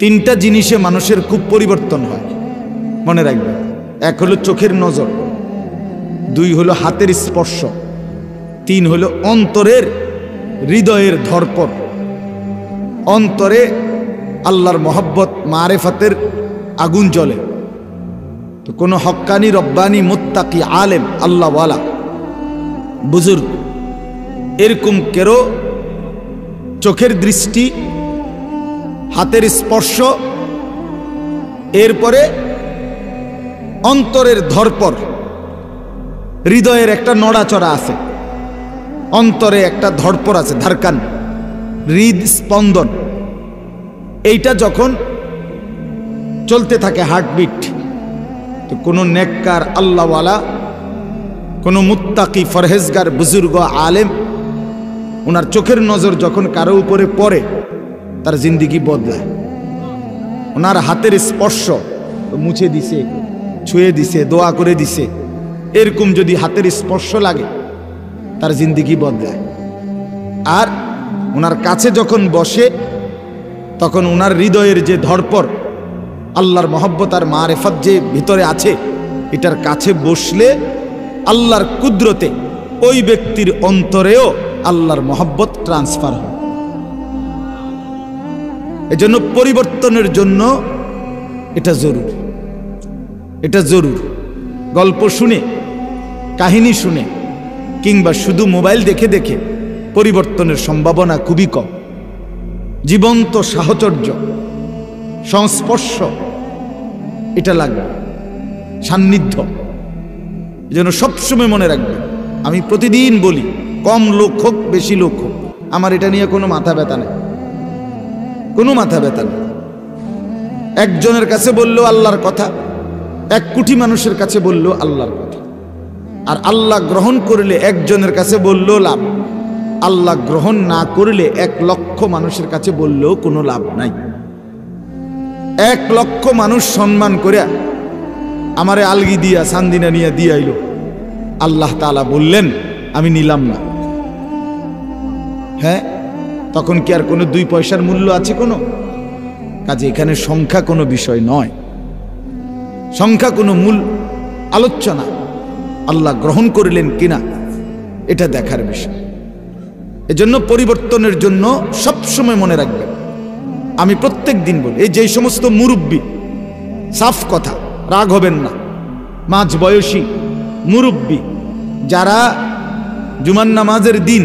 তিনটা জিনিসে মানুষের খুব পরিবর্তন হয়, মনে রাখবে। এক হলো চোখের নজর, দুই হলো হাতের স্পর্শ, তিন হলো অন্তরের হৃদয়ের ধড়পড়। অন্তরে আল্লাহর মহব্বত মারেফাতের আগুন জ্বলে। তো কোনো হক্কানি রব্বানি মুত্তাকি আলেম আল্লাহওয়ালা বুজুর্গ এরকম কেরো চোখের দৃষ্টি, হাতের স্পর্শ, এরপরে অন্তরের ধড়পড়, হৃদয়ের একটা নড়াচড়া আছে, অন্তরে একটা ধড়পড় আছে, ধারকান, হৃদ স্পন্দন। এইটা যখন চলতে থাকে হার্টবিট, তো কোনো নেককার আল্লাহওয়ালা, কোনো মুত্তাকি ফরহেজগার বুজুর্গ আলেম, ওনার চোখের নজর যখন কারো উপরে পড়ে তার জিন্দিগি বদলায়। ওনার হাতের স্পর্শ মুছে দিছে, ছুঁয়ে দিছে, দোয়া করে দিছে, এরকম যদি হাতের স্পর্শ লাগে তার জিন্দিগি বদলায়। আর ওনার কাছে যখন বসে তখন ওনার হৃদয়ের যে ধড়পড়, আল্লাহর মহব্বত আর মারেফত যে ভিতরে আছে, এটার কাছে বসলে আল্লাহর কুদরতে ওই ব্যক্তির অন্তরেও আল্লাহর মহব্বত ট্রান্সফার হয়। এজন্য পরিবর্তনের জন্য এটা জরুরি, এটা জরুরি। গল্প শুনে, কাহিনী শুনে কিংবা শুধু মোবাইল দেখে দেখে পরিবর্তনের সম্ভাবনা খুবই কম। জীবন্ত সাহচর্য, সংস্পর্শ, এটা লাগবে, সান্নিধ্য। এজন্য সবসময় মনে রাখবে, আমি প্রতিদিন বলি, কম লোক হোক বেশি লোক হোক, আমার এটা নিয়ে কোনো মাথা ব্যথা নেই, কোনো মাথা ব্যথা নেই। একজনের কাছে বললো আল্লাহর কথা, 1 কোটি মানুষের কাছে বললো আল্লাহর কথা। আর আল্লাহ গ্রহণ করলে একজনের কাছে বললো লাভ, আল্লাহ গ্রহণ না করলে 1 লক্ষ মানুষের কাছে বললেও কোনো লাভ নাই। 1 লক্ষ মানুষ সম্মান করে আমারে আলগি দিয়া সান্দিনা নিয়ে দিয়ে আইল, আল্লাহ তাআলা বললেন আমি নিলাম না। হ্যাঁ, তখন কি আর কোনো 2 পয়সার মূল্য আছে কোনো? কাজে এখানে সংখ্যা কোনো বিষয় নয়, সংখ্যা কোনো মূল আলোচনা। আল্লাহ গ্রহণ করলেন কিনা এটা দেখার বিষয়। এজন্য পরিবর্তনের জন্য সবসময় মনে রাখবেন, আমি প্রত্যেক দিন বলি, এই যে সমস্ত মুরব্বী, সাফ কথা, রাগ হবেন না, মাঝ বয়সী মুরব্বী যারা জুমার নামাজের দিন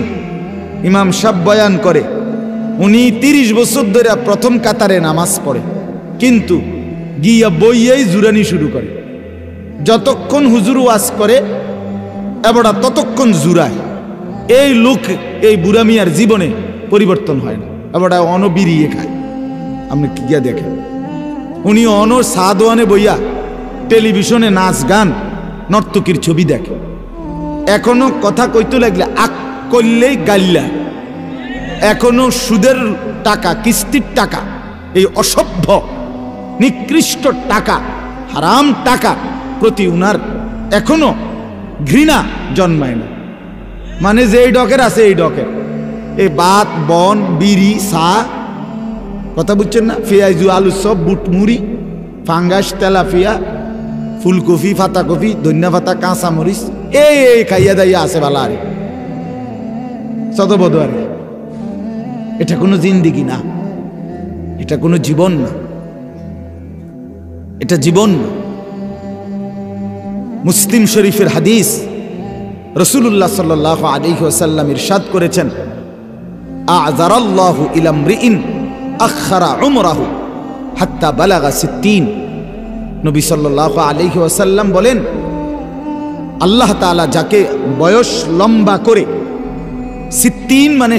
ইমাম সাহেব বয়ান করে, উনি 30 বছর ধরে প্রথম কাতারে নামাজ পড়ে, কিন্তু গিয়া বইয়েই জুরানি শুরু করে। যতক্ষণ হুজুর ওয়াজ করে এবড়া ততক্ষণ জুরায়। এই লোক, এই বুড়া মিয়ার জীবনে পরিবর্তন হয় না, এবড়া অনবিরিয়ে খায়। আপনি কি গিয়া দেখেন, উনি সাদওয়ানে বইয়া টেলিভিশনে নাচ গান নর্তকীর ছবি দেখে। এখনো কথা কইতে লাগলে আক করলেই গাইলা, এখনো সুদের টাকা, কিস্তির টাকা, এই অসভ্য নিকৃষ্ট টাকা, হারাম টাকা প্রতি উনার এখনো ঘৃণা জন্মায় না। মানে যে এই ডকের আছে, এই ডকের, এই বাত বন বিড়ি চা, কথা বুঝছেন না, পেঁয়াজু আলু সব, বুট মুড়ি, ফাঙ্গাস, তেলাপিয়া, ফুলকপি, ফাতাকপি, ধনিয়া পাতা, কাঁচা মরিচ, এই খাইয়া দাইয়া আছে বালা। আরে শতবধ, আরে এটা কোনো জিন্দিগি না, এটা কোনো জীবন না, এটা জীবন না। মুসলিম শরীফের হাদিস, রাসূলুল্লাহ সাল্লাল্লাহু আলাইহি ওয়াসাল্লাম ইরশাদ করেছেন, আ'যারাল্লাহু ইলা ইমরিইন আখখারা উমরাহু হাত্তা বালাগা 60। নবী সাল্লাল্লাহু আলাইহি ওয়াসাল্লাম বলেন, আল্লাহ তাআলা যাকে বয়স লম্বা করে 60 মানে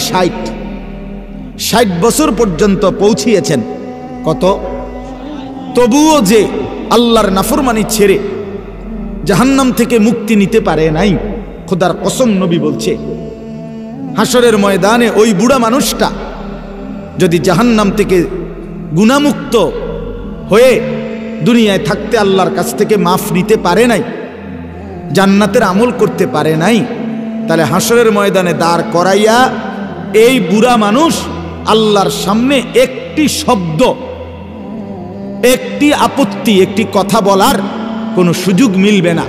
60 বছর পর্যন্ত পৌঁছিয়েছেন, কত? তবুও যে আল্লাহর নাফরমানি ছেড়ে জাহান্নাম থেকে মুক্তি নিতে পারে নাই, খোদার কসম নবী বলছে, হাসরের ময়দানে ওই বুড়া মানুষটা যদি জাহান্নাম থেকে গুনাহমুক্ত হয়ে দুনিয়ায় থাকতে আল্লাহর কাছ থেকে মাফ নিতে পারে নাই, জান্নাতের আমল করতে পারে নাই, তাহলে হাসরের ময়দানে দাঁড় করাইয়া এই বুড়া মানুষ আল্লাহর সামনে একটি শব্দ একটি আপত্তি, একটি কথা বলার কোনো সুযোগ মিলবে না,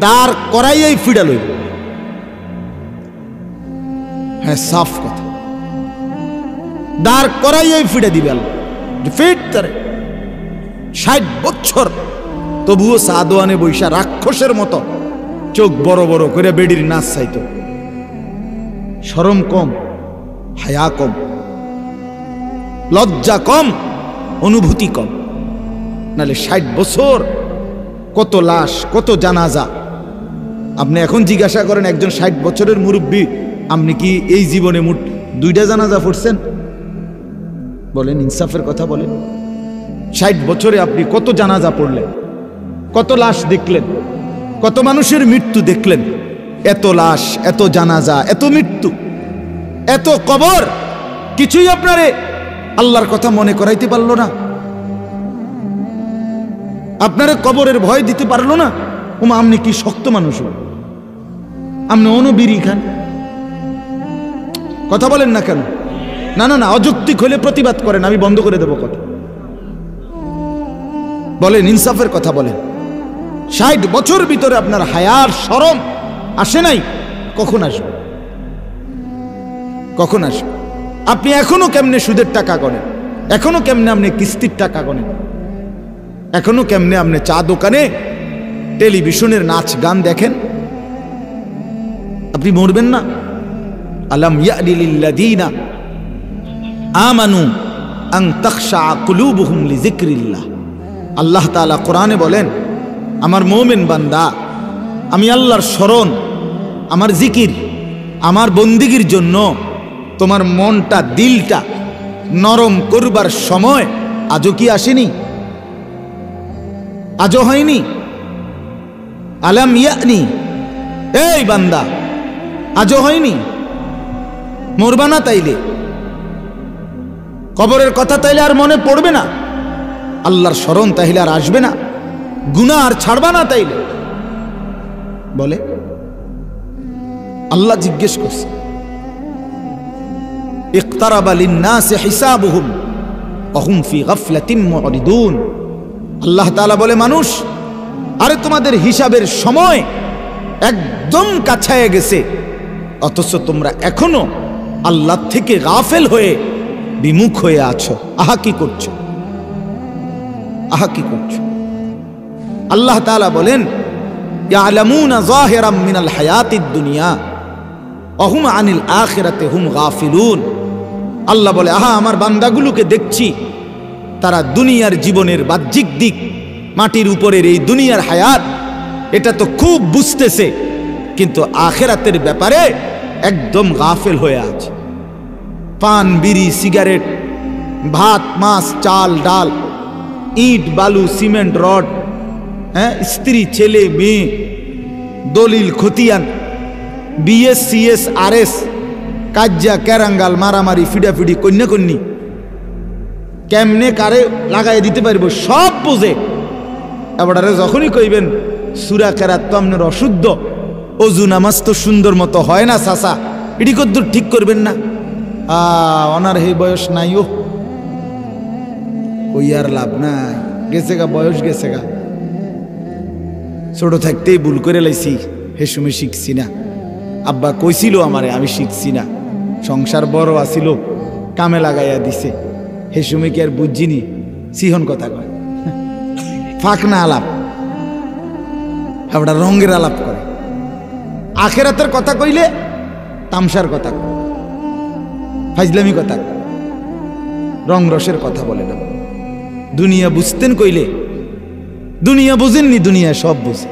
দাঁড় করাইয়াই ফিডা লইব। হ্যাঁ, সাফ কথা, দাঁড় করাইয়াই ফিডা দিবে আল্লাহ। ফিট তারে 60 বছর, তবুও সাদোয়ানে বৈশা রাক্ষসের মতো চোখ বড় বড় করে বেডির নাচ চাইতো। শরম কম, হায়া কম, লজ্জা কম, অনুভূতি কম। নাহলে 60 বছর কত লাশ, কত জানাজা। আপনি এখন জিজ্ঞাসা করেন একজন 60 বছরের মুরব্বী, আপনি কি এই জীবনে মোট 2টা জানাজা পড়ছেন? বলেন, ইনসাফের কথা বলেন। 60 বছরে আপনি কত জানাজা পড়লেন, কত লাশ দেখলেন, কত মানুষের মৃত্যু দেখলেন? এত লাশ, এত জানাজা, এত মৃত্যু, এত কবর, কিছুই আপনারে আল্লাহর কথা মনে করাইতে পারলো না? আপনারে কবরের ভয় দিতে পারলো না? ওমা, আপনি কি শক্ত মানুষ, আপনি অনবিরি খান। কথা বলেন না কেন? না না না, অযৌক্তিক হলে প্রতিবাদ করেন, আমি বন্ধ করে দেব কথা। বলেন, ইনসাফের কথা বলেন। 60 বছর ভিতরে আপনার হায়ার শরম আসে নাই? কখন আসবে? কখন আসবে? আপনি এখনো কেমনে সুদের টাকা গণেন? এখনো কেমনে আপনি কিস্তির টাকা গণেন? এখনো কেমনে আপনি চা দোকানে টেলিভিশনের নাচ গান দেখেন? আপনি মরবেন না? আলাম ইয়ানি লিল্লাযীনা আমানু আন তাখশা কুলুবুহুম লিযিকরিল্লাহ। আল্লাহ তাআলা কোরআনে বলেন, আমার মুমিন বান্দা, আমি আল্লাহর স্মরণ, আমার জিকির, আমার বন্দিগির জন্য তোমার মনটা, দিলটা নরম করবার সময় আজও কি আসেনি? আজও হয়নি? আলাম ইয়ানি, এই বান্দা, আজও হয়নি? মরবা না তাইলে? কবরের কথা তাইলে আর মনে পড়বে না? আল্লাহর স্মরণ তাইলে আর আসবে না? গুনাহ আর ছাড়বা না তাইলে? বলে আল্লাহ জিজ্ঞেস করছে, ইকতারাবা লিন্নাসি হিসাবুহুম ওয়া হুম ফি গাফলাতিন মুরিদুন। আল্লাহ তাআলা বলে, মানুষ, আরে তোমাদের হিসাবের সময় একদম কাছায় গেছে, অথচ তোমরা এখনো আল্লাহ থেকে গাফেল হয়ে বিমুখ হয়ে আছো। আহা কি করছো, আহা কি করছো? আল্লাহ তাআলা বলেন, ইয়ালামুনা যাহিরাম মিনাল হায়াতিদ দুনিয়া ওয়া হুম আনিল আখিরাতি হুম গাফিলুন। আল্লাহ বলে, আহা, আমার বান্দাগুলোকে দেখছি, তারা দুনিয়ার জীবনের বাহ্যিক দিক, মাটির উপরের এই দুনিয়ার হায়াত, এটা তো খুব বুঝতেছে, কিন্তু আখিরাতের ব্যাপারে একদম গাফেল হয়ে আছে। পান, বিড়ি, সিগারেট, ভাত, মাছ, চাল, ডাল, ইট, বালু, সিমেন্ট, রড, হ্যাঁ, স্ত্রী, ছেলে, মেয়ে, দলিল, খতিয়ান, বিএস, সিএস, আরএস, কাজ্জা, ক্যারাঙ্গাল, মারামারি, ফিডাফিডি, কন্যাকন্যি, কেমনে কারে লাগাই দিতে পারবো সব বোঝে। এবারে যখনই কইবেন সূরা কেরাত তো আপনার অশুদ্ধ, অজু নামাজ তো সুন্দর মতো হয় না চাচা, এটি কদ্দুর ঠিক করবেন না? ওনার হে বয়স নাই, ওই আর লাভ নাই, গেছে গা, বয়স গেছে গা। ছোট থাকতেই ভুল করে লাইছি, হে সময় শিখছি না। আব্বা কইছিল আমারে, আমি শিখছি না। সংসার বড় আসিল, কামে লাগাইয়া দিছে, হে সময় কি আর বুঝিনি? সিহন কথা কয়, ফাঁক না আলাপ, আমরা রঙের আলাপ করে। আখেরাতের কথা কইলে তামসার কথা কয়, ফাজলামি কথা কয়, রং রসের কথা বলে না। দুনিয়া বুঝতেন কইলে, দুনিয়া বুঝেননি, দুনিয়া সব বুঝে।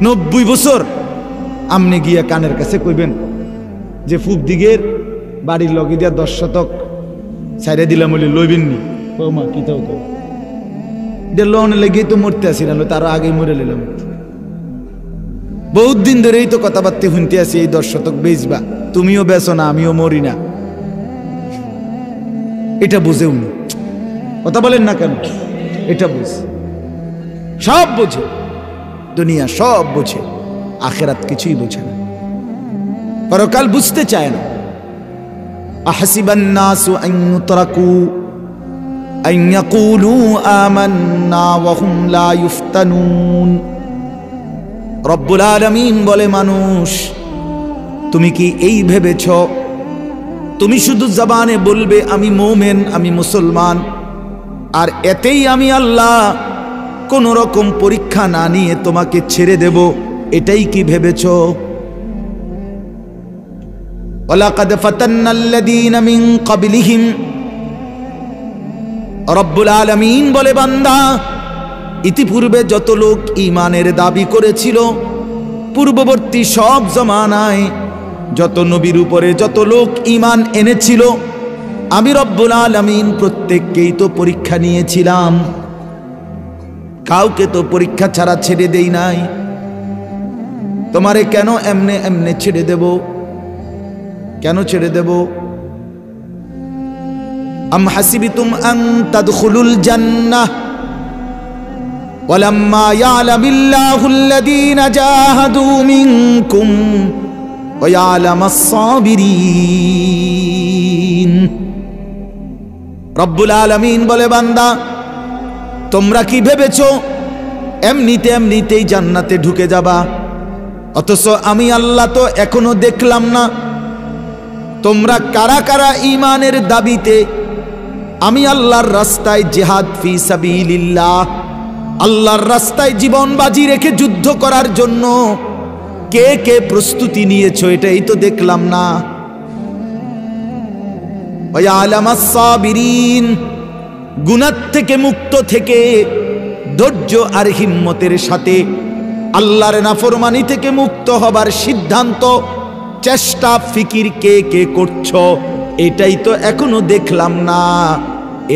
90 বছর আমনে গিয়া কানের কাছে কইবেন যে ফুপ দিগের বাড়ির লগে দিয়া 10 শতক ছাইড়া দিলাম বলে লইবেননি? ও মা, কি তাও তো লোন লেগেই তো মরতে আসি না, তার আগেই মরে নিলাম। বহুত দিন ধরেই তো কথাবার্তা শুনতে আসি, এই 10 শতক বেচবা, তুমিও বেচো না, আমিও মরি না। এটা বুঝেও না, কথা বলেন না কেন? এটা বুঝ, সব বোঝে, দুনিয়া সব বোঝে, আখেরাত কিছুই বোঝে না, পরকাল বুঝতে চায় না। আহসিবান নাসু আন ইউতরাকু আন ইয়াকুলু আমান্না ওয়া হুম লা ইফতানুন। রব্বুল আলামিন বলে, মানুষ তুমি কি এই ভেবেছ তুমি শুধু জবানে বলবে আমি মুমিন, আমি মুসলমান, আর এতেই আমি আল্লাহ কোন রকম পরীক্ষা না নিয়ে তোমাকে ছেড়ে দেব? এটাই কি ভেবেছ? ওয়ালাকাদ ফাতান্নাল্লাযীনা মিন ক্বাবলিহিম, রব্বুল আলামিন বলে, বান্দা ইতিপূর্বে যত লোক ঈমানের দাবি করেছিল, পূর্ববর্তী সব জমানায় যত নবীর উপরে যত লোক ঈমান এনেছিল, আমি রব্বুল আলামিন প্রত্যেককেই তো পরীক্ষা নিয়েছিলাম, কাউকে তো পরীক্ষা ছাড়া ছেড়ে দেই নাই। তোমারে কেন এমনে এমনে ছেড়ে দেব? কেন ছেড়ে দেব? আম হাসিবিতুম আন তাদখুলুল জান্নাহ ওয়ালাম্মা ইয়ালামিল্লাহুল্লাযীনা জাহাদু মিনকুম ওয়া ইয়ালামাস সাবিরিন। রব্বুল আলামিন বলে, বান্দা তোমরা কি ভেবেছো এমনিতেই জান্নাতে ঢুকে যাবা? অথচ আমি আল্লাহ তো এখনো দেখলাম না তোমরা কারা কারা ঈমানের দাবিতে আমি আল্লাহর রাস্তায় জিহাদ ফি সাবিলিল্লাহ, আল্লাহর রাস্তায় জীবন বাজি রেখে যুদ্ধ করার জন্য কে কে প্রস্তুতি নিয়েছো, এটাই তো দেখলাম না। ওয়া ইয়ালামাস সাবিরিন, গুনাহ থেকে মুক্ত থেকে ধৈর্য আর হিম্মতের সাথে আল্লাহর নাফরমানি থেকে মুক্ত হবার সিদ্ধান্ত চেষ্টা ফিকির কে কে করছো, এটাই তো এখনো দেখলাম না।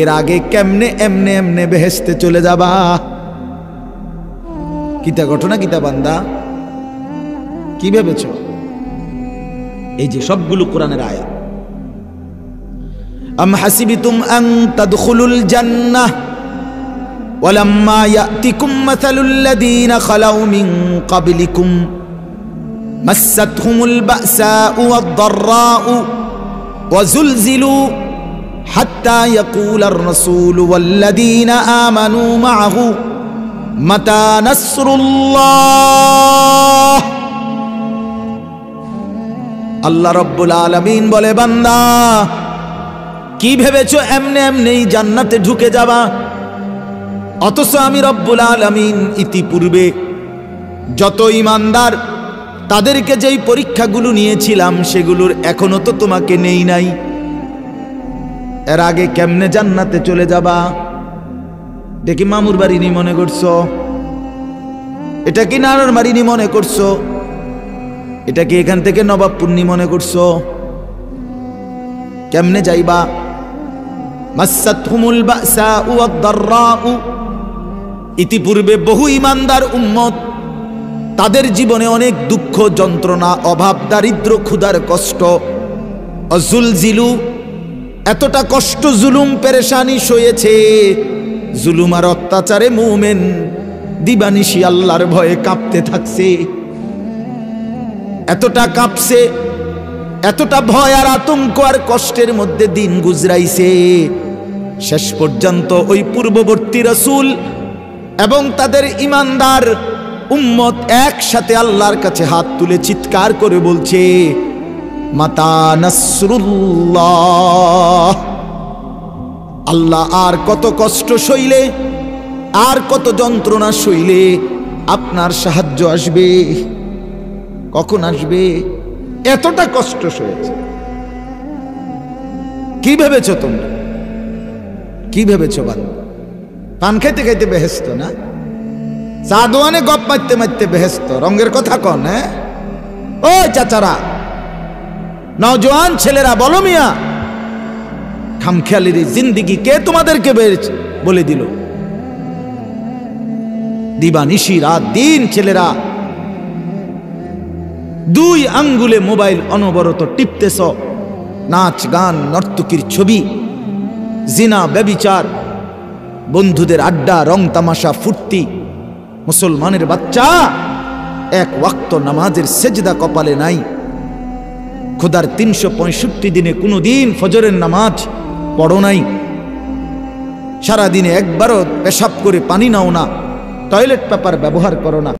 এর আগে কেমনে এমনে এমনে বেহেশতে চলে যাবা? কিতা ঘটনা, কিতা বান্দা, কি ভেবেছ? এই যে সবগুলো কোরআনের আয়াত। আম হাসিবিতুম আন তাদখুলুল জান্নাহ ওয়ালাম্মা ইয়াতিকুম মাসালুল লাযীনা খালাউ মিন ক্বাবলিকুম মাসাতহুমুল বাসাউ ওয়াদ-দাররাউ ওয়াযুলজিলু হাত্তা ইয়াকুলার রাসূলু ওয়াল্লাযীনা আমানু মা'আহু মাতা নাসরুল্লাহ। আল্লাহ রব্বুল আলামিন বলে, বান্দা কি ভেবেছো এমনে এমনেই জান্নাতে ঢুকে যাবা? অথচ আমি রব্বুল আলামিন ইতিপূর্বে যত ঈমানদার তাদেরকে যেই পরীক্ষাগুলো নিয়েছিলাম সেগুলোর এখনো তো তোমাকে নেই নাই। এর আগে কেমনে জান্নাতে চলে যাবা? দেখি মামুর বাড়ি নি মনে করছো? এটা কি নানার বাড়ি নি মনে করছো? এটা কি এখান থেকে নবাবপুর নি মনে করছো? কেমনে যাইবা? মাসাতহুমুল বাসাউ ওয়াদ-দাররাউ, ইতিপূর্বে বহু ঈমানদার উম্মত তাদের জীবনে অনেক দুঃখ যন্ত্রণা অভাব দারিদ্র ক্ষুধার কষ্ট, অজুলজিলু এতটা কষ্ট জুলুম পেরেশানি সয়েছে, জুলুম আর অত্যাচারে মুমিন দিবানিশি আল্লাহর ভয়ে কাঁপতে থাকছে, এতটা কাঁপছে, এতটা ভয় আর আতঙ্ক আর কষ্টের মধ্যে দিন গুজরাইছে। শেষ পর্যন্ত ওই পূর্ববর্তী রাসূল এবং তাদের ঈমানদার উম্মত একসাথে আল্লাহর কাছে হাত তুলে চিৎকার করে বলছে, মাতা নাসরুল্লাহ। আল্লাহ আর কত কষ্ট সইলে, আর কত যন্ত্রণা সইলে আপনার সাহায্য আসবে? কখন আসবে? এতটা কষ্ট সয়েছে। কি ভেবেছ তোমরা? কি ভেবেছ? বান্দা পান খাইতে খাইতে বেহেস্ত না, চা দোয়ানে গপ মারতে মারতে বেহেস্ত। রঙের কথা কন? হ্যাঁ ও চাচারা, নওজোয়ান ছেলেরা, বলো মিয়া, খামখেয়ালির জিন্দিগি কে তোমাদেরকে বলে দিল? দিবানিশি রাত দিন ছেলেরা দুই আঙ্গুলে মোবাইল অনবরত টিপতেছ, নাচ গান নর্তকীর ছবি, জিনা ব্যভিচার, বন্ধুদের আড্ডা রং তামাশা ফুর্তি। মুসলমানের বাচ্চা এক ওয়াক্ত নামাজের সেজদা কপালে নাই। খোদার 365 দিনে কোনো দিন ফজরের নামাজ পড়ো নাই। সারাদিনে একবারও পেশাব করে পানি নাও না, টয়লেট পেপার ব্যবহার করো না।